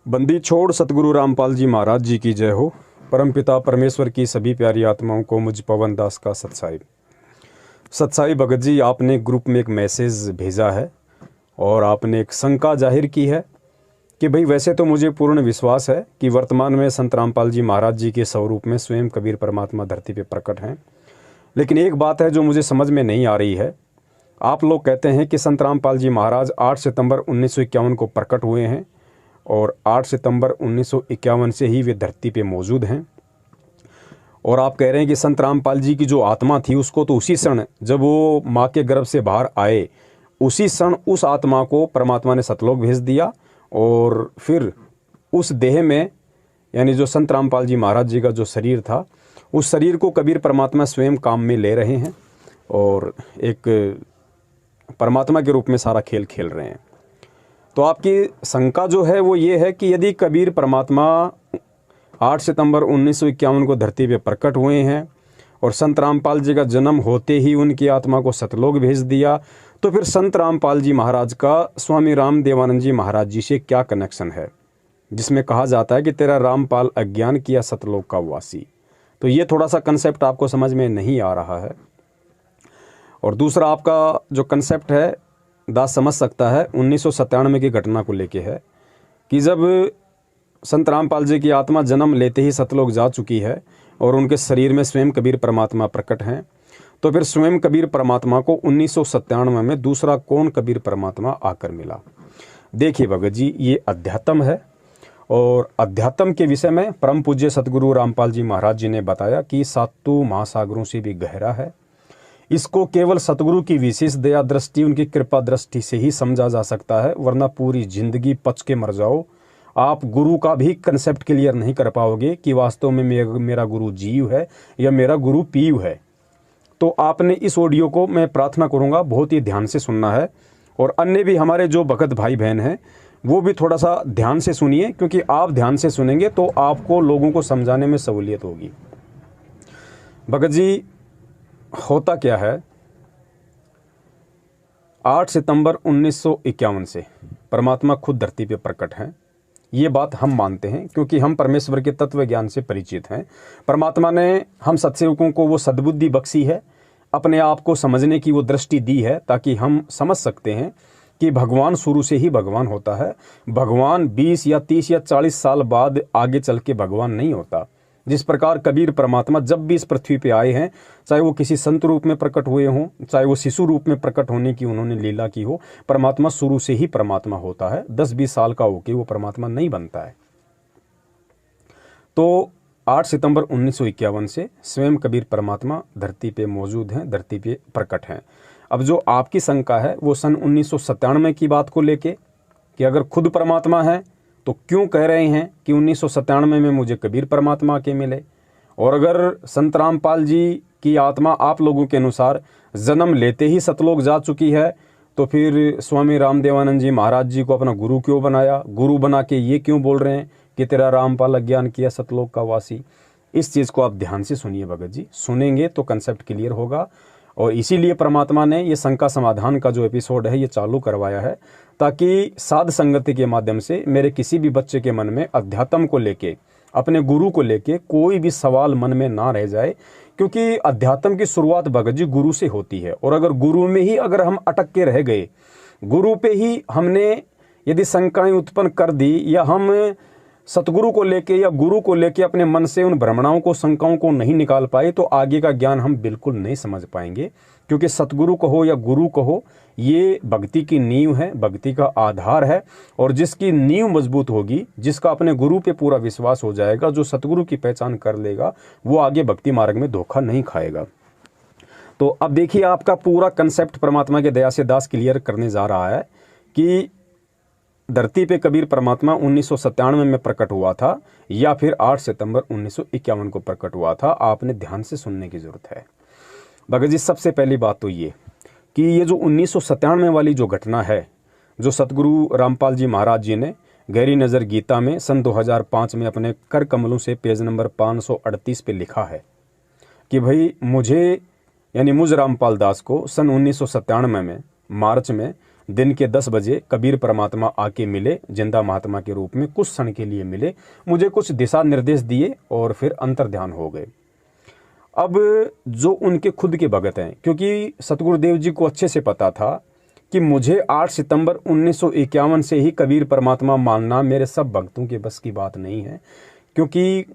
बंदी छोड़ सतगुरु रामपाल जी महाराज जी की जय हो। परमपिता परमेश्वर की सभी प्यारी आत्माओं को मुझ पवन दास का सत्साई भगत जी, आपने ग्रुप में एक मैसेज भेजा है और आपने एक शंका जाहिर की है कि भाई वैसे तो मुझे पूर्ण विश्वास है कि वर्तमान में संत रामपाल जी महाराज जी के स्वरूप में स्वयं कबीर परमात्मा धरती पे प्रकट हैं, लेकिन एक बात है जो मुझे समझ में नहीं आ रही है। आप लोग कहते हैं कि संत रामपाल जी महाराज 8 सितंबर 1951 को प्रकट हुए हैं और 8 सितंबर 1951 से ही वे धरती पे मौजूद हैं, और आप कह रहे हैं कि संत रामपाल जी की जो आत्मा थी उसको तो उसी क्षण जब वो माँ के गर्भ से बाहर आए उसी क्षण उस आत्मा को परमात्मा ने सतलोक भेज दिया, और फिर उस देह में यानी जो संत रामपाल जी महाराज जी का जो शरीर था उस शरीर को कबीर परमात्मा स्वयं काम में ले रहे हैं और एक परमात्मा के रूप में सारा खेल खेल रहे हैं। तो आपकी शंका जो है वो ये है कि यदि कबीर परमात्मा 8 सितंबर 1951 को धरती पे प्रकट हुए हैं और संत रामपाल जी का जन्म होते ही उनकी आत्मा को सतलोक भेज दिया, तो फिर संत रामपाल जी महाराज का स्वामी राम देवानंद जी महाराज जी से क्या कनेक्शन है, जिसमें कहा जाता है कि तेरा रामपाल अज्ञान किया सतलोक का वासी। तो ये थोड़ा सा कंसेप्ट आपको समझ में नहीं आ रहा है। और दूसरा आपका जो कंसेप्ट है दास समझ सकता है 1997 की घटना को लेके है कि जब संत रामपाल जी की आत्मा जन्म लेते ही सतलोक जा चुकी है और उनके शरीर में स्वयं कबीर परमात्मा प्रकट हैं, तो फिर स्वयं कबीर परमात्मा को 1997 में दूसरा कौन कबीर परमात्मा आकर मिला। देखिए भगत जी, ये अध्यात्म है और अध्यात्म के विषय में परम पूज्य सतगुरु रामपाल जी महाराज जी ने बताया कि सातों महासागरों से भी गहरा है। इसको केवल सतगुरु की विशेष दया दृष्टि, उनकी कृपा दृष्टि से ही समझा जा सकता है, वरना पूरी जिंदगी पच के मर जाओ आप गुरु का भी कंसेप्ट क्लियर नहीं कर पाओगे कि वास्तव में मेरा गुरु जीव है या मेरा गुरु पीव है। तो आपने इस ऑडियो को, मैं प्रार्थना करूंगा, बहुत ही ध्यान से सुनना है, और अन्य भी हमारे जो भगत भाई बहन हैं वो भी थोड़ा सा ध्यान से सुनिए, क्योंकि आप ध्यान से सुनेंगे तो आपको लोगों को समझाने में सहूलियत होगी। भगत जी, होता क्या है, 8 सितंबर 1951 से परमात्मा खुद धरती पे प्रकट हैं। ये बात हम मानते हैं क्योंकि हम परमेश्वर के तत्व ज्ञान से परिचित हैं। परमात्मा ने हम सत्सेवकों को वो सद्बुद्धि बख्शी है, अपने आप को समझने की वो दृष्टि दी है, ताकि हम समझ सकते हैं कि भगवान शुरू से ही भगवान होता है। भगवान 20 या 30 या 40 साल बाद आगे चल के भगवान नहीं होता। जिस प्रकार कबीर परमात्मा जब भी इस पृथ्वी पे आए हैं, चाहे वो किसी संत रूप में प्रकट हुए हों, चाहे वो शिशु रूप में प्रकट होने की उन्होंने लीला की हो, परमात्मा शुरू से ही परमात्मा होता है। 10-20 साल का होके वो परमात्मा नहीं बनता है। तो 8 सितंबर 1951 से स्वयं कबीर परमात्मा धरती पे मौजूद हैं, धरती पे प्रकट हैं। अब जो आपकी शंका है वो सन 1997 की बात को लेके कि अगर खुद परमात्मा है तो क्यों कह रहे हैं कि 1997 में मुझे कबीर परमात्मा के मिले, और अगर संत रामपाल जी की आत्मा आप लोगों के अनुसार जन्म लेते ही सतलोक जा चुकी है, तो फिर स्वामी राम देवानंद जी महाराज जी को अपना गुरु क्यों बनाया, गुरु बना के ये क्यों बोल रहे हैं कि तेरा रामपाल अज्ञान किया सतलोक का वासी। इस चीज़ को आप ध्यान से सुनिए भगत जी, सुनेंगे तो कंसेप्ट क्लियर होगा। और इसीलिए परमात्मा ने ये शंका समाधान का जो एपिसोड है ये चालू करवाया है, ताकि साध संगति के माध्यम से मेरे किसी भी बच्चे के मन में अध्यात्म को लेके, अपने गुरु को लेके कोई भी सवाल मन में ना रह जाए। क्योंकि अध्यात्म की शुरुआत भगत जी गुरु से होती है, और अगर गुरु में ही अगर हम अटक के रह गए, गुरु पे ही हमने यदि शंकाएं उत्पन्न कर दी, या हम सतगुरु को लेके या गुरु को लेके अपने मन से उन भ्रमणाओं को, शंकाओं को नहीं निकाल पाए, तो आगे का ज्ञान हम बिल्कुल नहीं समझ पाएंगे। क्योंकि सतगुरु कहो या गुरु कहो, ये भक्ति की नींव है, भक्ति का आधार है, और जिसकी नींव मजबूत होगी, जिसका अपने गुरु पे पूरा विश्वास हो जाएगा, जो सतगुरु की पहचान कर लेगा, वो आगे भक्ति मार्ग में धोखा नहीं खाएगा। तो अब देखिए, आपका पूरा कंसेप्ट परमात्मा के दया से दास क्लियर करने जा रहा है कि धरती पे कबीर परमात्मा 1997 में प्रकट हुआ था या फिर 8 सितंबर 1951 को प्रकट हुआ था। आपने ध्यान से सुनने की जरूरत है भगत जी। सबसे पहली बात तो ये कि ये जो 1997 वाली जो घटना है, जो सतगुरु रामपाल जी महाराज जी ने गहरी नज़र गीता में सन 2005 में अपने कर कमलों से पेज नंबर 538 पे लिखा है कि भाई मुझे, यानी मुझ रामपाल दास को सन 1997 में मार्च में दिन के 10 बजे कबीर परमात्मा आके मिले, जिंदा महात्मा के रूप में कुछ क्षण के लिए मिले, मुझे कुछ दिशा निर्देश दिए और फिर अंतर्ध्यान हो गए। अब जो उनके खुद के भगत हैं, क्योंकि सतगुरुदेव जी को अच्छे से पता था कि मुझे 8 सितंबर 1951 से ही कबीर परमात्मा मानना मेरे सब भक्तों के बस की बात नहीं है, क्योंकि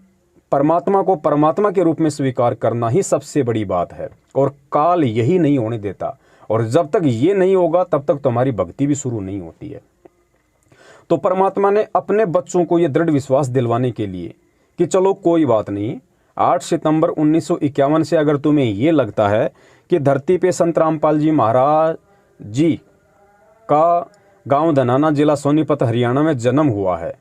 परमात्मा को परमात्मा के रूप में स्वीकार करना ही सबसे बड़ी बात है और काल यही नहीं होने देता, और जब तक ये नहीं होगा तब तक तुम्हारी भक्ति भी शुरू नहीं होती है। तो परमात्मा ने अपने बच्चों को ये दृढ़ विश्वास दिलवाने के लिए कि चलो कोई बात नहीं, 8 सितंबर 1951 से अगर तुम्हें ये लगता है कि धरती पे संत रामपाल जी महाराज जी का गांव धनाना, जिला सोनीपत, हरियाणा में जन्म हुआ है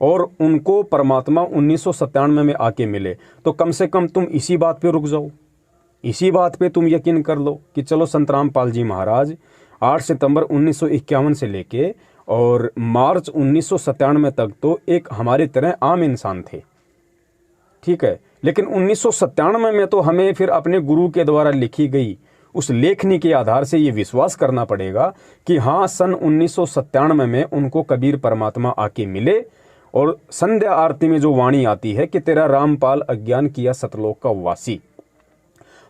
और उनको परमात्मा 1997 में आके मिले, तो कम से कम तुम इसी बात पे रुक जाओ, इसी बात पे तुम यकीन कर लो कि चलो संत रामपाल जी महाराज 8 सितंबर 1951 से लेके और मार्च 1997 तक तो एक हमारी तरह आम इंसान थे, ठीक है। लेकिन 1997 में तो हमें फिर अपने गुरु के द्वारा लिखी गई उस लेखनी के आधार से ये विश्वास करना पड़ेगा कि हाँ, सन 1997 में उनको कबीर परमात्मा आके मिले और संध्या आरती में जो वाणी आती है कि तेरा रामपाल अज्ञान किया सतलोक का वासी,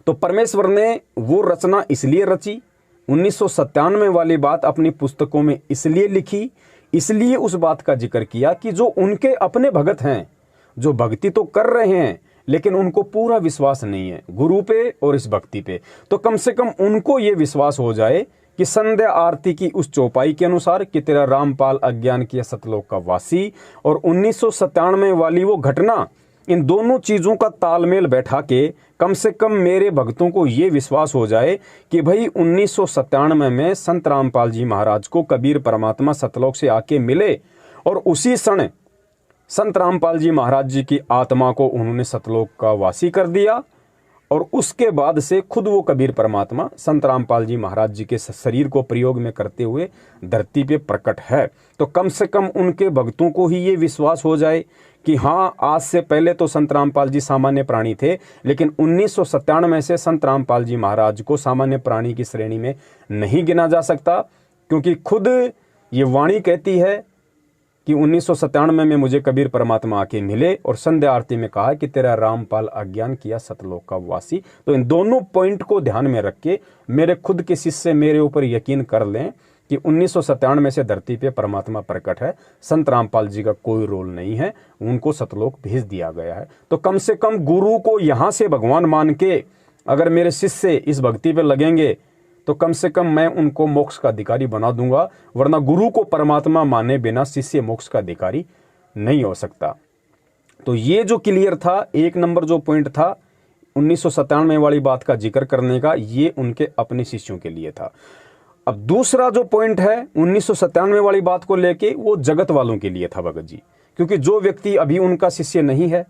तो परमेश्वर ने वो रचना इसलिए रची, 1997 वाली बात अपनी पुस्तकों में इसलिए लिखी, इसलिए उस बात का जिक्र किया कि जो उनके अपने भगत हैं, जो भक्ति तो कर रहे हैं लेकिन उनको पूरा विश्वास नहीं है गुरु पे और इस भक्ति पे, तो कम से कम उनको ये विश्वास हो जाए कि संध्या आरती की उस चौपाई के अनुसार कि तेरा रामपाल अज्ञान किया सतलोक का वासी और 1997 वाली वो घटना, इन दोनों चीज़ों का तालमेल बैठा के कम से कम मेरे भक्तों को ये विश्वास हो जाए कि भाई 1997 में संत रामपाल जी महाराज को कबीर परमात्मा सतलोक से आके मिले और उसी क्षण संत रामपाल जी महाराज जी की आत्मा को उन्होंने सतलोक का वासी कर दिया और उसके बाद से खुद वो कबीर परमात्मा संत रामपाल जी महाराज जी के शरीर को प्रयोग में करते हुए धरती पे प्रकट है। तो कम से कम उनके भक्तों को ही ये विश्वास हो जाए कि हाँ, आज से पहले तो संत रामपाल जी सामान्य प्राणी थे, लेकिन 1997 से संत रामपाल जी महाराज को सामान्य प्राणी की श्रेणी में नहीं गिना जा सकता, क्योंकि खुद ये वाणी कहती है कि 1997 में मुझे कबीर परमात्मा आके मिले और संध्या आरती में कहा कि तेरा रामपाल अज्ञान किया सतलोक का वासी। तो इन दोनों पॉइंट को ध्यान में रख के मेरे खुद के शिष्य मेरे ऊपर यकीन कर लें कि 1997 से धरती पे परमात्मा प्रकट है, संत रामपाल जी का कोई रोल नहीं है, उनको सतलोक भेज दिया गया है। तो कम से कम गुरु को यहाँ से भगवान मान के अगर मेरे शिष्य इस भक्ति पे लगेंगे तो कम से कम मैं उनको मोक्ष का अधिकारी बना दूंगा, वरना गुरु को परमात्मा माने बिना शिष्य मोक्ष का अधिकारी नहीं हो सकता। तो ये जो क्लियर था, एक नंबर जो पॉइंट था 1997 वाली बात का जिक्र करने का, ये उनके अपने शिष्यों के लिए था। अब दूसरा जो पॉइंट है 1997 वाली बात को लेके, वो जगत वालों के लिए था भगत जी, क्योंकि जो व्यक्ति अभी उनका शिष्य नहीं है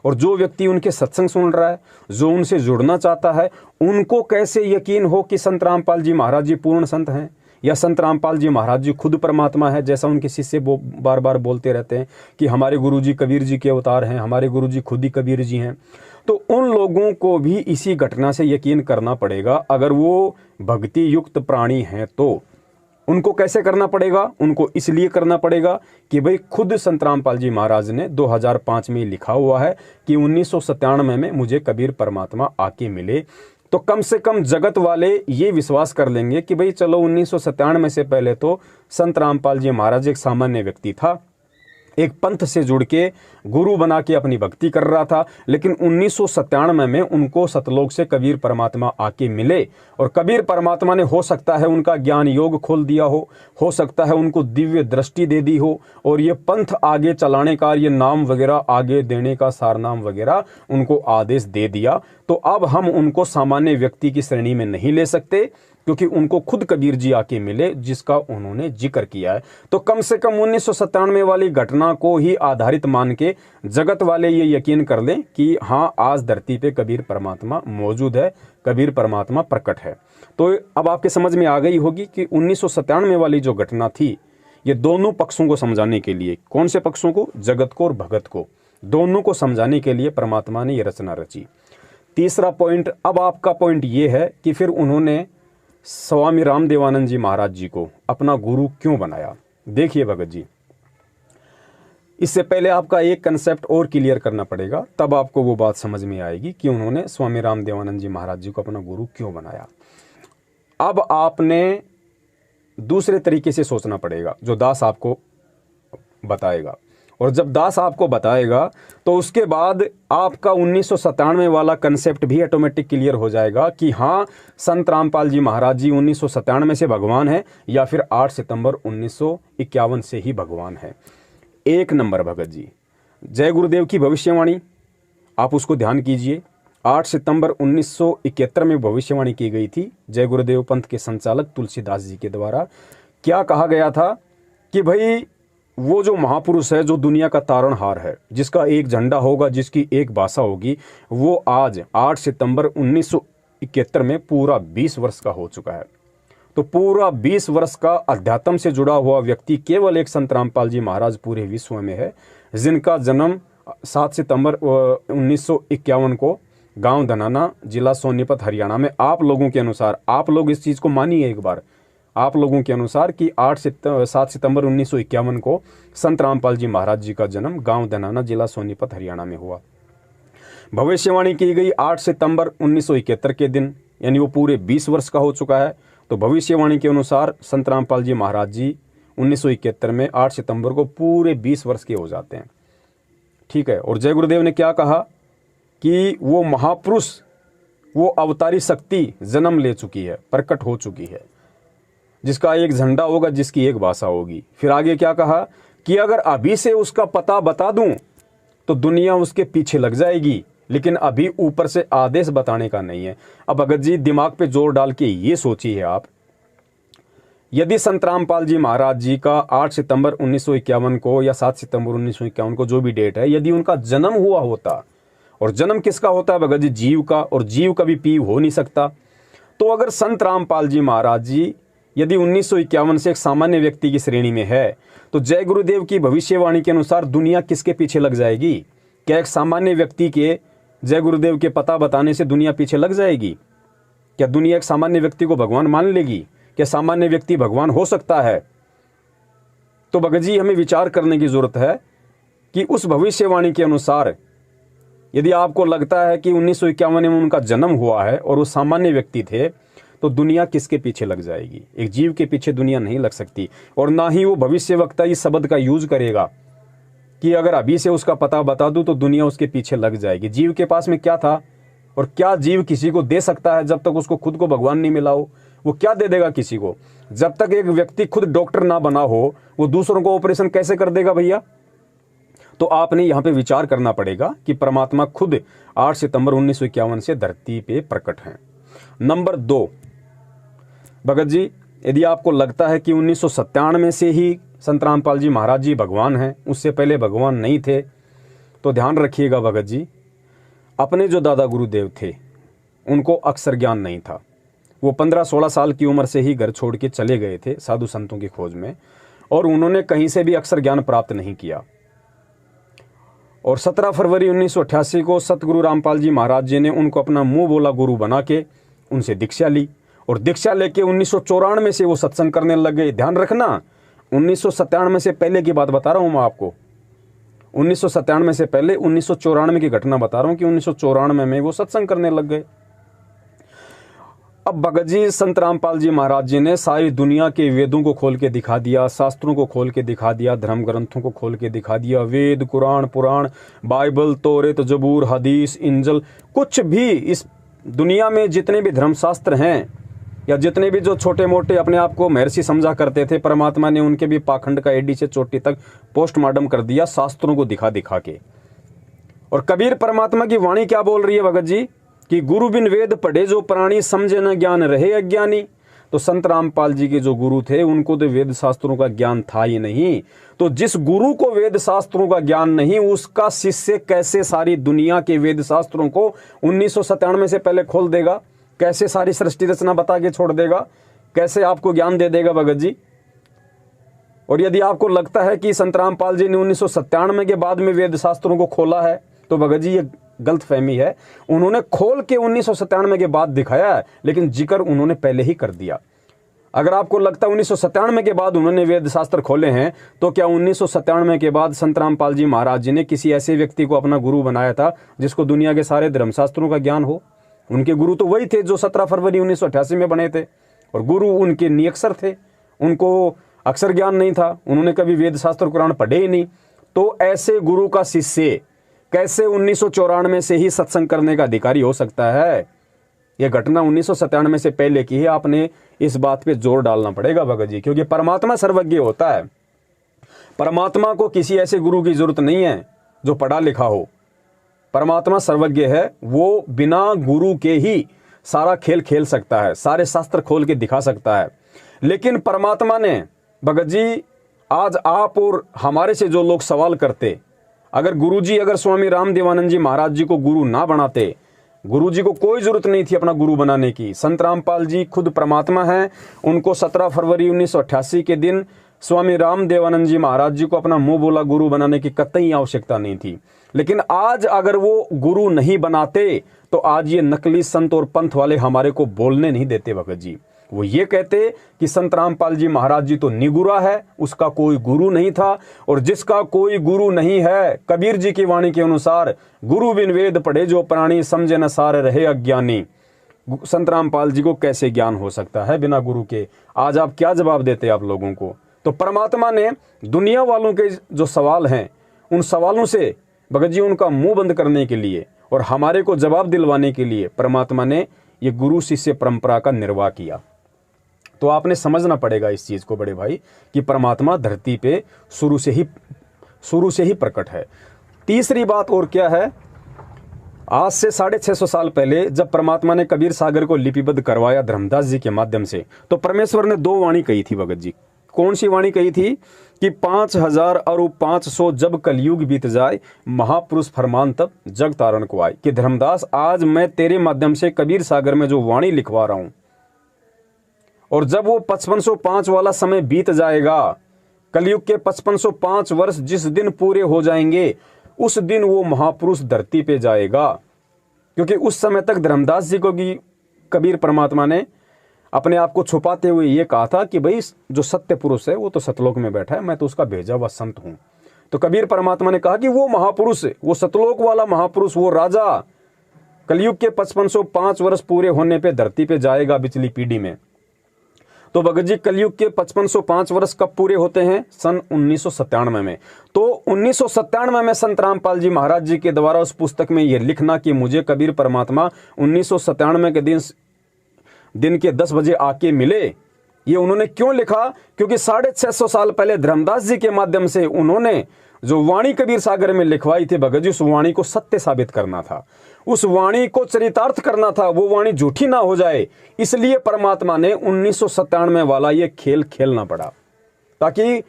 और जो व्यक्ति उनके सत्संग सुन रहा है, जो उनसे जुड़ना चाहता है, उनको कैसे यकीन हो कि संत रामपाल जी महाराज जी पूर्ण संत हैं या संत रामपाल जी महाराज जी खुद परमात्मा है, जैसा उनके शिष्य बार बार बोलते रहते हैं कि हमारे गुरुजी कबीर जी के अवतार हैं, हमारे गुरुजी खुद ही कबीर जी हैं। तो उन लोगों को भी इसी घटना से यकीन करना पड़ेगा। अगर वो भक्ति युक्त प्राणी हैं तो उनको कैसे करना पड़ेगा? उनको इसलिए करना पड़ेगा कि भाई खुद संत रामपाल जी महाराज ने 2005 में लिखा हुआ है कि 1997 में मुझे कबीर परमात्मा आके मिले। तो कम से कम जगत वाले ये विश्वास कर लेंगे कि भाई चलो 1997 से पहले तो संत रामपाल जी महाराज एक सामान्य व्यक्ति था, एक पंथ से जुड़ के गुरु बना के अपनी भक्ति कर रहा था, लेकिन 1997 में उनको सतलोक से कबीर परमात्मा आके मिले और कबीर परमात्मा ने हो सकता है उनका ज्ञान योग खोल दिया हो सकता है उनको दिव्य दृष्टि दे दी हो और ये पंथ आगे चलाने का, ये नाम वगैरह आगे देने का, सारनाम वगैरह उनको आदेश दे दिया। तो अब हम उनको सामान्य व्यक्ति की श्रेणी में नहीं ले सकते, क्योंकि उनको खुद कबीर जी आके मिले जिसका उन्होंने जिक्र किया है। तो कम से कम 1997 वाली घटना को ही आधारित मान के जगत वाले ये यकीन कर लें कि हाँ, आज धरती पे कबीर परमात्मा मौजूद है, कबीर परमात्मा प्रकट है। तो अब आपके समझ में आ गई होगी कि 1997 वाली जो घटना थी, ये दोनों पक्षों को समझाने के लिए, कौन से पक्षों को? जगत को और भगत को, दोनों को समझाने के लिए परमात्मा ने ये रचना रची। तीसरा पॉइंट, अब आपका पॉइंट ये है कि फिर उन्होंने स्वामी रामदेवानंद जी महाराज जी को अपना गुरु क्यों बनाया? देखिए भगत जी, इससे पहले आपका एक कंसेप्ट और क्लियर करना पड़ेगा, तब आपको वो बात समझ में आएगी कि उन्होंने स्वामी रामदेवानंद जी महाराज जी को अपना गुरु क्यों बनाया। अब आपने दूसरे तरीके से सोचना पड़ेगा जो दास आपको बताएगा, और जब दास आपको बताएगा तो उसके बाद आपका 1997 वाला कंसेप्ट भी ऑटोमेटिक क्लियर हो जाएगा कि हाँ, संत रामपाल जी महाराज जी 1997 से भगवान है या फिर 8 सितंबर 1951 से ही भगवान है। एक नंबर भगत जी, जय गुरुदेव की भविष्यवाणी आप उसको ध्यान कीजिए। 8 सितंबर 1971 में भविष्यवाणी की गई थी जय गुरुदेव पंथ के संचालक तुलसीदास जी के द्वारा। क्या कहा गया था कि भाई वो जो महापुरुष है, जो दुनिया का तारणहार है, जिसका एक झंडा होगा, जिसकी एक भाषा होगी, वो आज 8 सितंबर 1971 में पूरा 20 वर्ष का हो चुका है। तो पूरा 20 वर्ष का अध्यात्म से जुड़ा हुआ व्यक्ति केवल एक संत रामपाल जी महाराज पूरे विश्व में है, जिनका जन्म 7 सितंबर 1951 को गांव धनाना, जिला सोनीपत, हरियाणा में, आप लोगों के अनुसार, आप लोग इस चीज़ को मानिए एक बार, आप लोगों के अनुसार कि 7 सितंबर 1951 को संत रामपाल जी महाराज जी का जन्म गांव धनाना, जिला सोनीपत, हरियाणा में हुआ। भविष्यवाणी की गई 8 सितंबर 1971 के दिन, यानी वो पूरे 20 वर्ष का हो चुका है। तो भविष्यवाणी के अनुसार संत रामपाल जी महाराज जी 1971 में 8 सितंबर को पूरे 20 वर्ष के हो जाते हैं। ठीक है। और जय गुरुदेव ने क्या कहा कि वो महापुरुष, वो अवतारी शक्ति जन्म ले चुकी है, प्रकट हो चुकी है, जिसका एक झंडा होगा, जिसकी एक भाषा होगी। फिर आगे क्या कहा कि अगर अभी से उसका पता बता दूं तो दुनिया उसके पीछे लग जाएगी, लेकिन अभी ऊपर से आदेश बताने का नहीं है। अब भगत जी दिमाग पे जोर डाल के ये सोचिए आप, यदि संत रामपाल जी महाराज जी का 8 सितंबर 1951 को या 7 सितंबर 1951 को, जो भी डेट है, यदि उनका जन्म हुआ होता, और जन्म किसका होता है भगत जी? जीव का, और जीव कभी पीव हो नहीं सकता। तो अगर संत रामपाल जी महाराज जी यदि 1951 से एक सामान्य व्यक्ति की श्रेणी में है, तो जय गुरुदेव की भविष्यवाणी के अनुसार दुनिया किसके पीछे लग जाएगी? क्या एक सामान्य व्यक्ति के जय गुरुदेव के पता बताने से दुनिया पीछे लग जाएगी? क्या दुनिया एक सामान्य व्यक्ति को भगवान मान लेगी? क्या सामान्य व्यक्ति भगवान हो सकता है? तो भगत जी हमें विचार करने की जरूरत है कि उस भविष्यवाणी के अनुसार यदि आपको लगता है कि 1951 में उनका जन्म हुआ है और वो सामान्य व्यक्ति थे, तो दुनिया किसके पीछे लग जाएगी? एक जीव के पीछे दुनिया नहीं लग सकती। और ना ही वो भविष्यवक्ता इस शब्द का यूज करेगा कि अगर अभी से उसका पता बता दूं तो दुनिया उसके पीछे लग जाएगी। जीव के पास में क्या था, और क्या जीव किसी को दे सकता है जब तक उसको खुद को भगवान नहीं मिला हो? वो क्या दे देगा किसी को? जब तक एक व्यक्ति खुद डॉक्टर ना बना हो, वो दूसरों को ऑपरेशन कैसे कर देगा भैया? तो आपने यहाँ पे विचार करना पड़ेगा कि परमात्मा खुद 8 सितंबर 1951 से धरती पे प्रकट हैं। नंबर 2, भगत जी यदि आपको लगता है कि 1997 से ही संत रामपाल जी महाराज जी भगवान हैं, उससे पहले भगवान नहीं थे, तो ध्यान रखिएगा भगत जी, अपने जो दादा गुरुदेव थे उनको अक्षर ज्ञान नहीं था। वो 15-16 साल की उम्र से ही घर छोड़ के चले गए थे साधु संतों की खोज में, और उन्होंने कहीं से भी अक्षर ज्ञान प्राप्त नहीं किया। और 17 फरवरी 1988 को सतगुरु रामपाल जी महाराज जी ने उनको अपना मुंह बोला गुरु बना के उनसे दीक्षा ली, और दीक्षा लेके 1994 से वो सत्संग करने लग गए। ध्यान रखना, 1997 से पहले की बात बता रहा हूँ मैं आपको, 1997 से पहले 1994 की घटना बता रहा हूँ कि 1994 में वो सत्संग करने लग गए। अब भगत जी संत रामपाल जी महाराज जी ने सारी दुनिया के वेदों को खोल के दिखा दिया, शास्त्रों को खोल के दिखा दिया, धर्म ग्रंथों को खोल के दिखा दिया। वेद, कुरान, पुराण, बाइबल, तौरेत, जबूर, हदीस, इंजल, कुछ भी इस दुनिया में जितने भी धर्मशास्त्र हैं, या जितने भी जो छोटे मोटे अपने आप को महर्षि समझा करते थे, परमात्मा ने उनके भी पाखंड का एडी से चोटी तक पोस्टमार्टम कर दिया शास्त्रों को दिखा दिखा के। और कबीर परमात्मा की वाणी क्या बोल रही है भगत जी कि गुरु बिन वेद पढ़े जो प्राणी, समझे न ज्ञान रहे अज्ञानी। तो संत रामपाल जी के जो गुरु थे उनको तो वेद शास्त्रों का ज्ञान था ही नहीं। तो जिस गुरु को वेद शास्त्रों का ज्ञान नहीं, उसका शिष्य कैसे सारी दुनिया के वेद शास्त्रों को 1997 से पहले खोल देगा? कैसे सारी सृष्टि रचना बता के छोड़ देगा? कैसे आपको ज्ञान दे देगा भगत जी? और यदि आपको लगता है कि संत रामपाल जी ने 1997 के बाद में वेद शास्त्रों को खोला है, तो भगत जी ये गलतफहमी है। उन्होंने खोल के 1997 के बाद दिखाया है, लेकिन जिक्र उन्होंने पहले ही कर दिया। अगर आपको लगता है 1997 के बाद उन्होंने वेद शास्त्र खोले हैं, तो क्या 1997 के बाद संत रामपाल जी महाराज जी ने किसी ऐसे व्यक्ति को अपना गुरु बनाया था जिसको दुनिया के सारे धर्मशास्त्रों का ज्ञान हो? उनके गुरु तो वही थे जो 17 फरवरी 1988 में बने थे, और गुरु उनके निरक्षर थे, उनको अक्षर ज्ञान नहीं था, उन्होंने कभी वेद शास्त्र कुरान पढ़े ही नहीं। तो ऐसे गुरु का शिष्य कैसे 1994 से ही सत्संग करने का अधिकारी हो सकता है? यह घटना 1997 से पहले की है। आपने इस बात पे जोर डालना पड़ेगा भगत जी, क्योंकि परमात्मा सर्वज्ञ होता है। परमात्मा को किसी ऐसे गुरु की जरूरत नहीं है जो पढ़ा लिखा हो। परमात्मा सर्वज्ञ है, वो बिना गुरु के ही सारा खेल खेल सकता है, सारे शास्त्र खोल के दिखा सकता है। लेकिन परमात्मा ने भगत जी, आज आप और हमारे से जो लोग सवाल करते, अगर गुरुजी, अगर स्वामी रामदेवानंद जी महाराज जी को गुरु ना बनाते, गुरुजी को कोई जरूरत नहीं थी अपना गुरु बनाने की। संत रामपाल जी खुद परमात्मा हैं, उनको 17 फरवरी 1988 के दिन स्वामी रामदेवानंद जी महाराज जी को अपना मुंह बोला गुरु बनाने की कतई आवश्यकता नहीं थी। लेकिन आज अगर वो गुरु नहीं बनाते तो आज ये नकली संत और पंथ वाले हमारे को बोलने नहीं देते भगत जी। वो ये कहते कि संत रामपाल जी महाराज जी तो निगुरा है, उसका कोई गुरु नहीं था, और जिसका कोई गुरु नहीं है, कबीर जी की वाणी के अनुसार, गुरु बिन वेद पढ़े जो प्राणी, समझे न सार रहे अज्ञानी। संत रामपाल जी को कैसे ज्ञान हो सकता है बिना गुरु के? आज आप क्या जवाब देते आप लोगों को? तो परमात्मा ने दुनिया वालों के जो सवाल हैं, उन सवालों से भगत जी उनका मुंह बंद करने के लिए और हमारे को जवाब दिलवाने के लिए परमात्मा ने ये गुरु शिष्य परंपरा का निर्वाह किया। तो आपने समझना पड़ेगा इस चीज को बड़े भाई, कि परमात्मा धरती पे शुरू से ही प्रकट है। तीसरी बात और क्या है, आज से 650 साल पहले जब परमात्मा ने कबीर सागर को लिपिबद्ध करवाया धर्मदास जी के माध्यम से, तो परमेश्वर ने 2 वाणी कही थी भगत जी। कौन सी वाणी कही थी? कि 5000 और 500 जब कलयुग बीत जाए, महापुरुष फरमान तब जग तारण को आए। कि धर्मदास, आज मैं तेरे माध्यम से कबीर सागर में जो वाणी लिखवा रहा हूं, और जब वो 5505 वाला समय बीत जाएगा, कलयुग के 5505 वर्ष जिस दिन पूरे हो जाएंगे, उस दिन वो महापुरुष धरती पे जाएगा। क्योंकि उस समय तक धर्मदास जी को भी कबीर परमात्मा ने अपने आप को छुपाते हुए ये कहा था कि भाई जो सत्य पुरुष है वो तो सतलोक में बैठा है, मैं तो उसका भेजा हुआ संत हूं। तो कबीर परमात्मा ने कहा कि वो महापुरुष, वो सतलोक वाला महापुरुष, वो राजा कलयुग के 5505 वर्ष पूरे होने पे धरती पे जाएगा पिछली पीढ़ी में। तो भगत जी, कलयुग के 5505 वर्ष कब पूरे होते हैं? सन 1997 में। तो 1997 में संत रामपाल जी महाराज जी के द्वारा उस पुस्तक में यह लिखना कि मुझे कबीर परमात्मा 1997 के दिन के 10 बजे आके मिले, ये उन्होंने क्यों लिखा? क्योंकि 650 साल पहले धर्मदास जी के माध्यम से उन्होंने जो वाणी कबीर सागर में लिखवाई थी भगत जी, उस वाणी को सत्य साबित करना था, उस वाणी को चरितार्थ करना था, वो वाणी झूठी ना हो जाए। इसलिए परमात्मा ने 1997 वाला ये खेल खेलना पड़ा, ताकि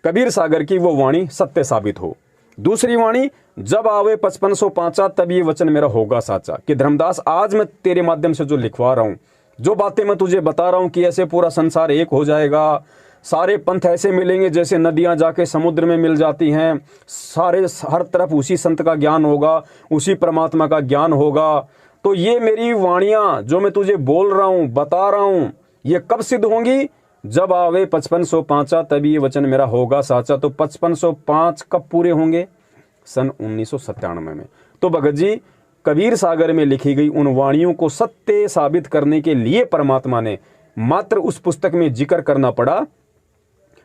कबीर सागर की वो वाणी सत्य साबित हो। दूसरी वाणी, जब आवे 5505 तब ये वचन मेरा होगा साचा। कि धर्मदास, आज मैं तेरे माध्यम से जो लिखवा रहा हूं, जो बातें मैं तुझे बता रहा हूं कि ऐसे पूरा संसार एक हो जाएगा, सारे पंथ ऐसे मिलेंगे जैसे नदियां जाके समुद्र में मिल जाती हैं, सारे हर तरफ उसी संत का ज्ञान होगा, उसी परमात्मा का ज्ञान होगा। तो ये मेरी वाणियां जो मैं तुझे बोल रहा हूं, बता रहा हूं, ये कब सिद्ध होंगी? जब आवे 5505 तभी ये वचन मेरा होगा साचा। तो 5505 कब पूरे होंगे? सन 1997 में। तो भगत जी, कबीर सागर में लिखी गई उन वाणियों को सत्य साबित करने के लिए परमात्मा ने मात्र उस पुस्तक में जिक्र करना पड़ा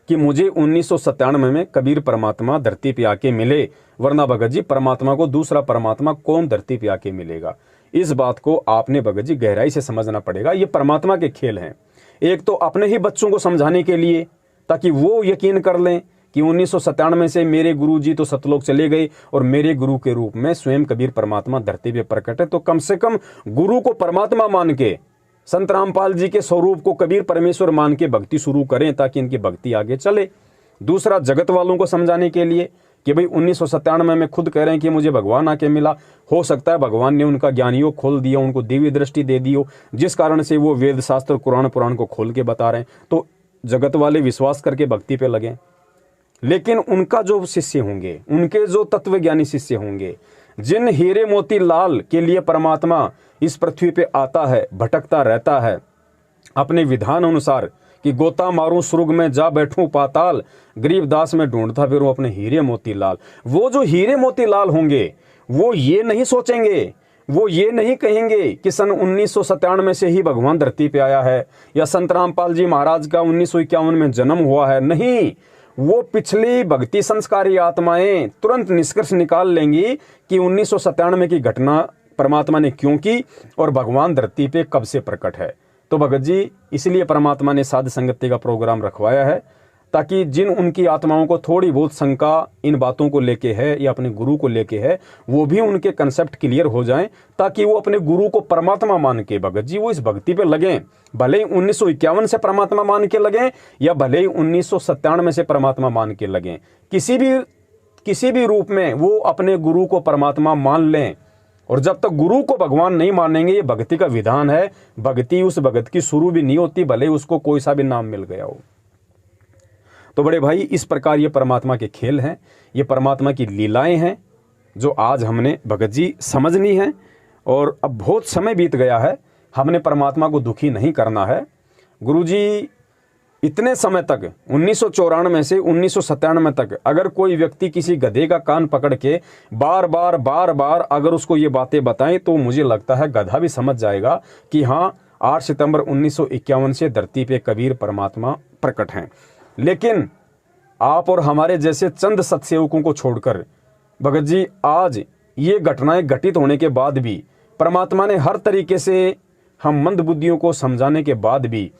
कि मुझे 1997 में कबीर परमात्मा धरती पे आके मिले, वरना भगत जी परमात्मा को दूसरा परमात्मा कौन धरती पे आके मिलेगा? इस बात को आपने भगत जी गहराई से समझना पड़ेगा। ये परमात्मा के खेल हैं। एक तो अपने ही बच्चों को समझाने के लिए, ताकि वो यकीन कर लें कि 1997 से मेरे गुरु जी तो सतलोक चले गए और मेरे गुरु के रूप में स्वयं कबीर परमात्मा धरती पे प्रकट है। तो कम से कम गुरु को परमात्मा मान के, संत रामपाल जी के स्वरूप को कबीर परमेश्वर मान के भक्ति शुरू करें, ताकि इनकी भक्ति आगे चले। दूसरा, जगत वालों को समझाने के लिए कि भाई 1997 में खुद कह रहे हैं कि मुझे भगवान आके मिला, हो सकता है भगवान ने उनका ज्ञानियों खोल दिया, उनको दिव्य दृष्टि दे दी हो, जिस कारण से वो वेद शास्त्र कुरान पुराण को खोल के बता रहे हैं। तो जगत वाले विश्वास करके भक्ति पे लगे, लेकिन उनका जो शिष्य होंगे, उनके जो तत्वज्ञानी शिष्य होंगे, जिन हीरे मोती लाल के लिए परमात्मा इस पृथ्वी पे आता है, भटकता रहता है अपने विधान अनुसार कि गोता मारूं स्वर्ग में जा बैठूं पाताल, गरीबदास में ढूंढता फिरूं अपने हीरे मोती लाल। वो जो हीरे मोती लाल होंगे वो ये नहीं सोचेंगे, वो ये नहीं कहेंगे कि सन 1997 से ही भगवान धरती पे आया है या संत रामपाल जी महाराज का 1951 में जन्म हुआ है। नहीं, वो पिछली भक्ति संस्कारी आत्माएं तुरंत निष्कर्ष निकाल लेंगी कि 1997 की घटना परमात्मा ने क्यों की और भगवान धरती पे कब से प्रकट है। तो भगत जी, इसलिए परमात्मा ने साध संगति का प्रोग्राम रखवाया है ताकि जिन उनकी आत्माओं को थोड़ी बहुत शंका इन बातों को लेके है या अपने गुरु को लेके है, वो भी उनके कंसेप्ट क्लियर हो जाएं, ताकि वो अपने गुरु को परमात्मा मान के भगत जी वो इस भक्ति पे लगें। भले ही 1951 से परमात्मा मान के लगें या भले ही 1997 से परमात्मा मान के लगें, किसी भी रूप में वो अपने गुरु को परमात्मा मान लें। और जब तक गुरु को भगवान नहीं मानेंगे, ये भक्ति का विधान है, भक्ति उस भगत की शुरू भी नहीं होती भले ही उसको कोई सा भी नाम मिल गया हो। तो बड़े भाई, इस प्रकार ये परमात्मा के खेल हैं, ये परमात्मा की लीलाएं हैं जो आज हमने भगत जी समझनी है। और अब बहुत समय बीत गया है, हमने परमात्मा को दुखी नहीं करना है। गुरुजी इतने समय तक 1994 से 1997 तक अगर कोई व्यक्ति किसी गधे का कान पकड़ के बार बार अगर उसको ये बातें बताएं तो मुझे लगता है गधा भी समझ जाएगा कि हाँ, 8 सितंबर 1951 से धरती पे कबीर परमात्मा प्रकट हैं। लेकिन आप और हमारे जैसे चंद सत्सेवकों को छोड़कर भगत जी, आज ये घटनाएं घटित होने के बाद भी परमात्मा ने हर तरीके से हम मंदबुद्धियों को समझाने के बाद भी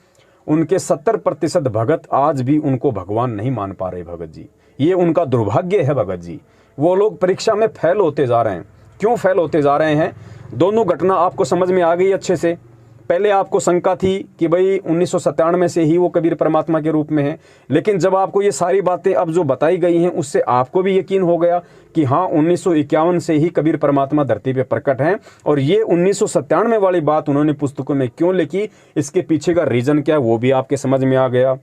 उनके 70% भगत आज भी उनको भगवान नहीं मान पा रहे। भगत जी, ये उनका दुर्भाग्य है। भगत जी, वो लोग परीक्षा में फेल होते जा रहे हैं। क्यों फेल होते जा रहे हैं? दोनों घटना आपको समझ में आ गई अच्छे से। पहले आपको शंका थी कि भाई 1997 से ही वो कबीर परमात्मा के रूप में है, लेकिन जब आपको ये सारी बातें अब जो बताई गई हैं उससे आपको भी यकीन हो गया कि हाँ, 1951 से ही कबीर परमात्मा धरती पे प्रकट हैं। और ये 1997 वाली बात उन्होंने पुस्तकों में क्यों लिखी, इसके पीछे का रीजन क्या है, वो भी आपके समझ में आ गया।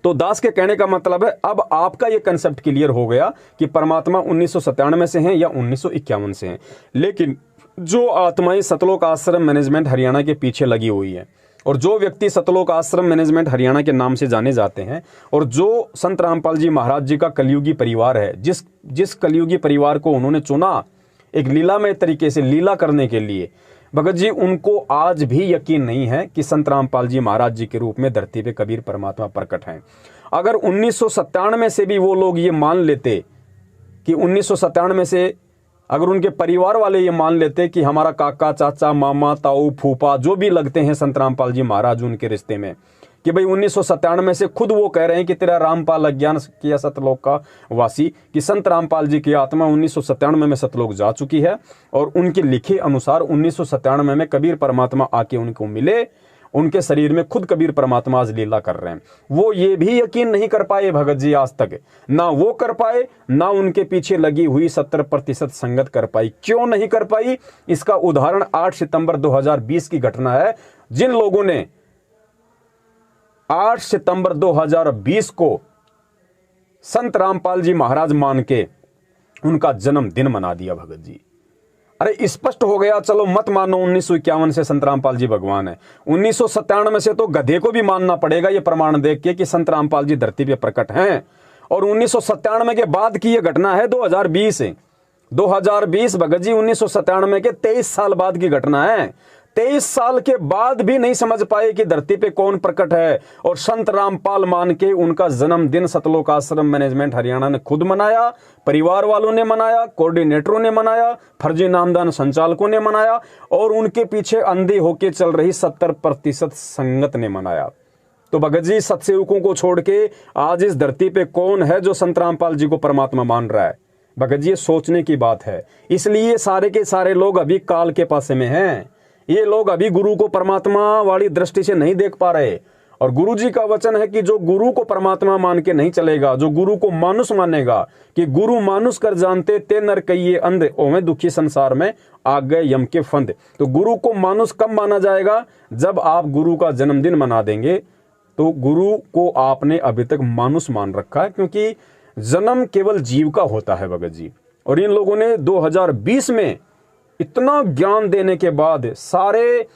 तो दास के कहने का मतलब है अब आपका ये कंसेप्ट क्लियर हो गया कि परमात्मा 1997 से हैं या 1951 से हैं। लेकिन जो आत्माएं सतलोक आश्रम मैनेजमेंट हरियाणा के पीछे लगी हुई है और जो व्यक्ति सतलोक आश्रम मैनेजमेंट हरियाणा के नाम से जाने जाते हैं और जो संत रामपाल जी महाराज जी का कलयुगी परिवार है, जिस कलयुगी परिवार को उन्होंने चुना एक लीलामय तरीके से लीला करने के लिए, भगत जी उनको आज भी यकीन नहीं है कि संत रामपाल जी महाराज जी के रूप में धरती पे कबीर परमात्मा प्रकट हैं। अगर 1997 से भी वो लोग ये मान लेते कि 1997 से अगर उनके परिवार वाले ये मान लेते कि हमारा काका, चाचा, मामा, ताऊ, फूफा जो भी लगते हैं संत रामपाल जी महाराज उनके रिश्ते में, कि भाई 1997 से खुद वो कह रहे हैं कि तेरा रामपाल अज्ञान किया सतलोक का वासी, कि संत रामपाल जी की आत्मा 1997 में सतलोक जा चुकी है और उनके लिखे अनुसार 1997 में कबीर परमात्मा आके उनको मिले, उनके शरीर में खुद कबीर परमात्मा आज लीला कर रहे हैं। वो ये भी यकीन नहीं कर पाए भगत जी आज तक, ना वो कर पाए ना उनके पीछे लगी हुई 70% संगत कर पाई। क्यों नहीं कर पाई? इसका उदाहरण 8 सितंबर 2020 की घटना है। जिन लोगों ने 8 सितंबर 2020 को संत रामपाल जी महाराज मान के उनका जन्मदिन मना दिया। भगत जी, अरे स्पष्ट हो गया, चलो मत मानो 1951 से संत रामपाल जी भगवान है, 1997 से तो गधे को भी मानना पड़ेगा ये प्रमाण देख के कि संत रामपाल जी धरती पे प्रकट हैं। और 1997 के बाद की ये घटना है 2020 भगत जी 1997 के 23 साल बाद की घटना है। 23 साल के बाद भी नहीं समझ पाए कि धरती पे कौन प्रकट है और संत रामपाल मान के उनका जन्मदिन सतलोक आश्रम मैनेजमेंट हरियाणा ने खुद मनाया, परिवार वालों ने मनाया, कोऑर्डिनेटरों ने मनाया, फर्जी नामदान संचालकों ने मनाया और उनके पीछे अंधे होके चल रही 70% संगत ने मनाया। तो भगत जी, सत्सेवकों को छोड़ के आज इस धरती पे कौन है जो संत रामपाल जी को परमात्मा मान रहा है? भगत जी, ये सोचने की बात है। इसलिए सारे के सारे लोग अभी काल के पासे में हैं। ये लोग अभी गुरु को परमात्मा वाली दृष्टि से नहीं देख पा रहे। और गुरु जी का वचन है कि जो गुरु को परमात्मा मान के नहीं चलेगा, जो गुरु को मानुष मानेगा, कि गुरु मानुष कर जानते ते नर कहिए अंध, ओमे दुखी संसार में आ गए यम के फंद। तो गुरु को मानुष कब माना जाएगा? जब आप गुरु का जन्मदिन मना देंगे। तो गुरु को आपने अभी तक मानुष मान रखा है, क्योंकि जन्म केवल जीव का होता है भगत जी। और इन लोगों ने 2020 में इतना ज्ञान देने के बाद, सारे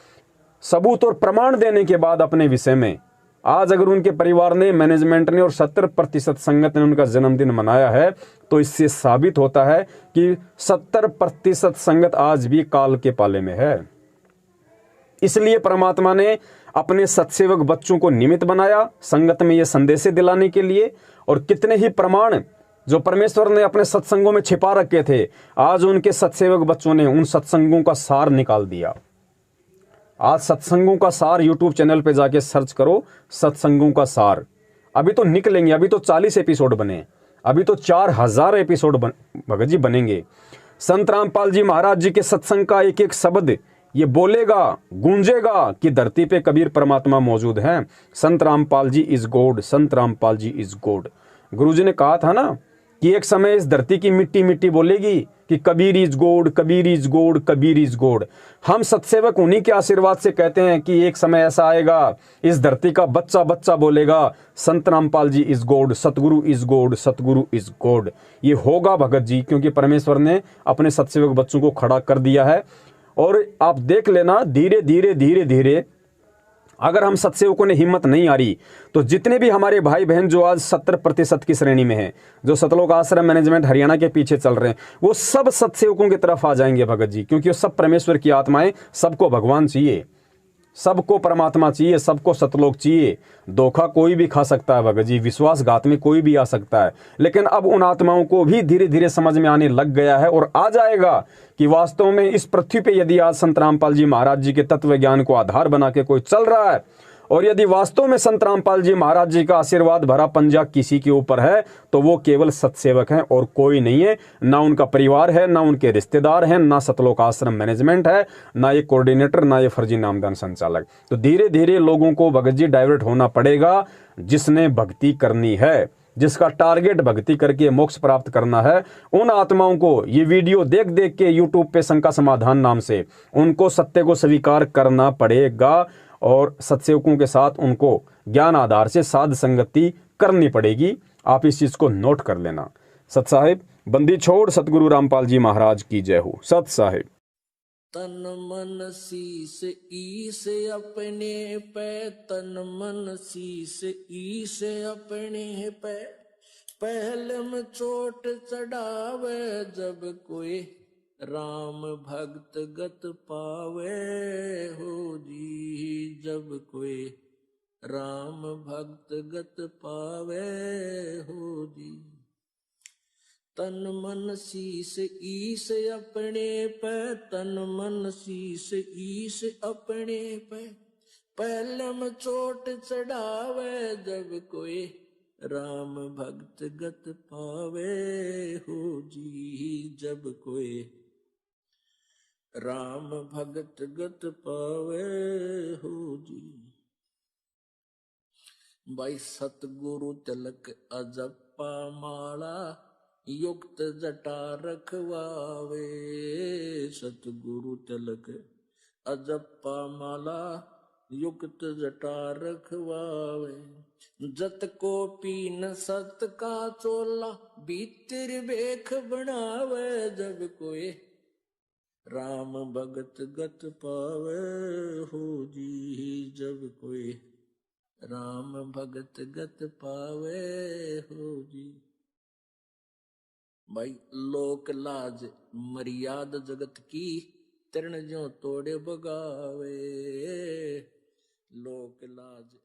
सबूत और प्रमाण देने के बाद अपने विषय में, आज अगर उनके परिवार ने, मैनेजमेंट ने और 70% संगत ने उनका जन्मदिन मनाया है, तो इससे साबित होता है कि 70% संगत आज भी काल के पाले में है। इसलिए परमात्मा ने अपने सत्सेवक बच्चों को निमित्त बनाया संगत में ये संदेशे दिलाने के लिए। और कितने ही प्रमाण जो परमेश्वर ने अपने सत्संगों में छिपा रखे थे, आज उनके सत्सेवक बच्चों ने उन सत्संगों का सार निकाल दिया। आज सत्संगों का सार यूट्यूब चैनल पे जाके सर्च करो, सत्संगों का सार। अभी तो निकलेंगे, अभी तो 40 एपिसोड बने, अभी तो 4000 एपिसोड भगत जी बनेंगे। संत रामपाल जी महाराज जी के सत्संग का एक एक शब्द ये बोलेगा, गूंजेगा कि धरती पे कबीर परमात्मा मौजूद हैं। संत Rampal ji is God, Sant Rampal ji is God. गुरु जी ने कहा था ना कि एक समय इस धरती की मिट्टी मिट्टी बोलेगी कि Kabir is God, Kabir is God, Kabir is God. हम सत्सेवक उन्हीं के आशीर्वाद से कहते हैं कि एक समय ऐसा आएगा, इस धरती का बच्चा बच्चा बोलेगा संत Rampal ji is God, Satguru is God, Satguru is God. ये होगा भगत जी, क्योंकि परमेश्वर ने अपने सत्सेवक बच्चों को खड़ा कर दिया है। और आप देख लेना, धीरे धीरे धीरे धीरे अगर हम सत्सेवकों ने हिम्मत नहीं आ रही, तो जितने भी हमारे भाई बहन जो आज 70% की श्रेणी में हैं, जो सतलोक आश्रम मैनेजमेंट हरियाणा के पीछे चल रहे हैं, वो सब सत्सेवकों की तरफ आ जाएंगे भगत जी, क्योंकि वो सब परमेश्वर की आत्माएं। सबको भगवान चाहिए, सबको परमात्मा चाहिए, सबको सतलोक चाहिए। धोखा कोई भी खा सकता है भगत जी, विश्वासघात में कोई भी आ सकता है, लेकिन अब उन आत्माओं को भी धीरे धीरे समझ में आने लग गया है और आ जाएगा कि वास्तव में इस पृथ्वी पे यदि आज संत रामपाल जी महाराज जी के तत्व ज्ञान को आधार बना के कोई चल रहा है, और यदि वास्तव में संत रामपाल जी महाराज जी का आशीर्वाद भरा पंजा किसी के ऊपर है, तो वो केवल सत्सेवक हैं और कोई नहीं है। ना उनका परिवार है, ना उनके रिश्तेदार हैं, ना सतलोक आश्रम मैनेजमेंट है, ना ये कोऑर्डिनेटर, ना ये फर्जी नामदान संचालक। तो धीरे धीरे लोगों को भगत जी डाइवर्ट होना पड़ेगा। जिसने भक्ति करनी है, जिसका टारगेट भक्ति करके मोक्ष प्राप्त करना है, उन आत्माओं को ये वीडियो देख देख के यूट्यूब पे शंका समाधान नाम से उनको सत्य को स्वीकार करना पड़ेगा और सत्सेवकों के साथ उनको ज्ञान आधार से साध संगति करनी पड़ेगी। आप इस चीज को नोट कर लेना। सत साहिब बंदी छोड़, सतगुरु रामपाल जी महाराज की जय हो। सत साहिब। तन मन शीस ईस अपने पे, तन मन शीस ईस अपने पे, पहले में चोट चढ़ावे जब कोई राम भक्त गत पावे हो जी, जब कोई राम भक्त गत पावे हो जी। तन मन शीस ईस अपने पे, तन मन शीस ईस अपने पे, पहले में चोट चढ़ावे जब कोई राम भक्त गत पावे हो जी, जब कोई राम भगत गत पावे हो जी। भाई सतगुरु तिलक अजप्पा माला, युक्त जटा रखवावे, सतगुरु तिलक अजप्पा माला, युक्त जटा रखवावे। जत को पीन सत का चोला, भीतर बेख बनावे जब कोई राम भगत गत पावे हो जी, जब कोई राम भगत गत पावे हो जी। भाई लोक लाज मर्याद जगत की, तृण ज्यों तोड़े बगावे, लोक लाज